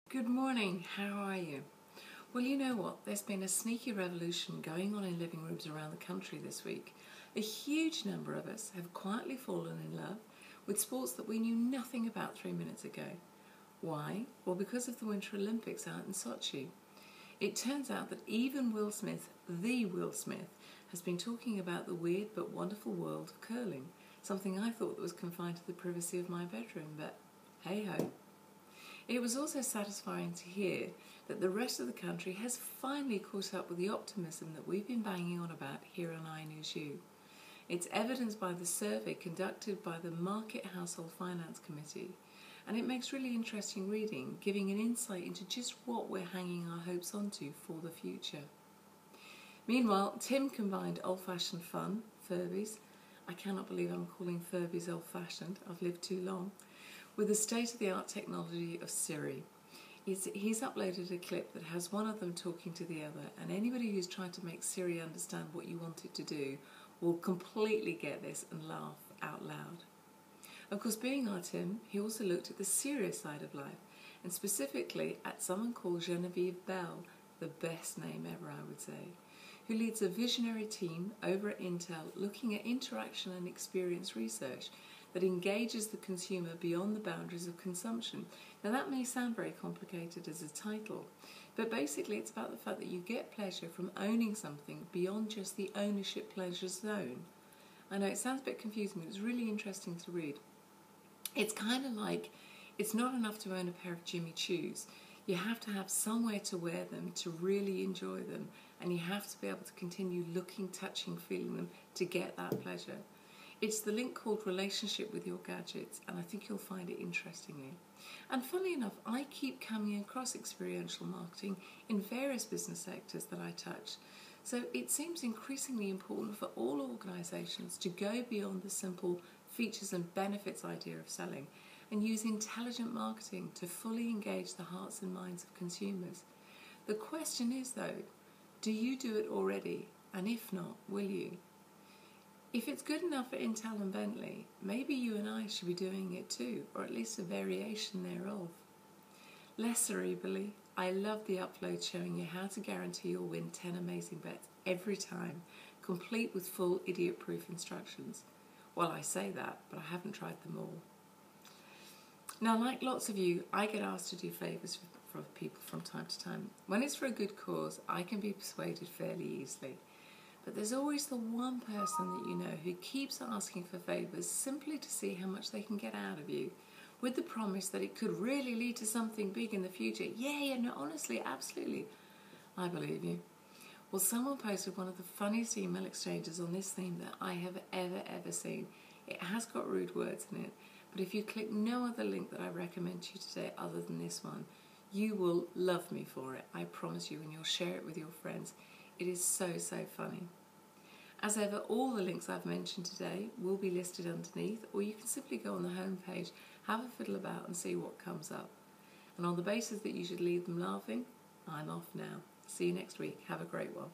Good morning, how are you? Well, you know what? There's been a sneaky revolution going on in living rooms around the country this week. A huge number of us have quietly fallen in love with sports that we knew nothing about 3 minutes ago. Why? Well, because of the Winter Olympics out in Sochi. It turns out that even Will Smith, the Will Smith, has been talking about the weird but wonderful world of curling, something I thought that was confined to the privacy of my bedroom, but hey-ho. It was also satisfying to hear that the rest of the country has finally caught up with the optimism that we've been banging on about here on Inewsu. It's evidenced by the survey conducted by the Market Household Finance Committee, and it makes really interesting reading, giving an insight into just what we're hanging our hopes onto for the future. Meanwhile, Tim combined old-fashioned fun, Furbies — I cannot believe I'm calling Furbies old-fashioned, I've lived too long — with the state-of-the-art technology of Siri. He's uploaded a clip that has one of them talking to the other, and anybody who's trying to make Siri understand what you want it to do will completely get this and laugh out loud. Of course, being our Tim, he also looked at the serious side of life, and specifically at someone called Genevieve Bell, the best name ever, I would say, who leads a visionary team over at Intel looking at interaction and experience research that engages the consumer beyond the boundaries of consumption. Now that may sound very complicated as a title, but basically it's about the fact that you get pleasure from owning something beyond just the ownership pleasure zone. I know it sounds a bit confusing, but it's really interesting to read. It's kind of like it's not enough to own a pair of Jimmy Choos. You have to have somewhere to wear them to really enjoy them, and you have to be able to continue looking, touching, feeling them to get that pleasure. It's the link called relationship with your gadgets, and I think you'll find it interestingly. And funnily enough, I keep coming across experiential marketing in various business sectors that I touch. So it seems increasingly important for all organisations to go beyond the simple features and benefits idea of selling and use intelligent marketing to fully engage the hearts and minds of consumers. The question is though, do you do it already? And if not, will you? If it's good enough for Intel and Bentley, maybe you and I should be doing it too, or at least a variation thereof. Less cerebrally, I love the upload showing you how to guarantee you'll win 10 amazing bets every time, complete with full idiot-proof instructions. Well, I say that, but I haven't tried them all. Now, like lots of you, I get asked to do favours for people from time to time. When it's for a good cause, I can be persuaded fairly easily. But there's always the one person that you know who keeps asking for favours simply to see how much they can get out of you, with the promise that it could really lead to something big in the future. Yeah, no, honestly, absolutely. I believe you. Well, someone posted one of the funniest email exchanges on this theme that I have ever seen. It has got rude words in it, but if you click no other link that I recommend to you today other than this one, you will love me for it, I promise you, and you'll share it with your friends. It is so funny. As ever, all the links I've mentioned today will be listed underneath, or you can simply go on the home page, have a fiddle about and see what comes up. And on the basis that you should leave them laughing, I'm off now. See you next week. Have a great one.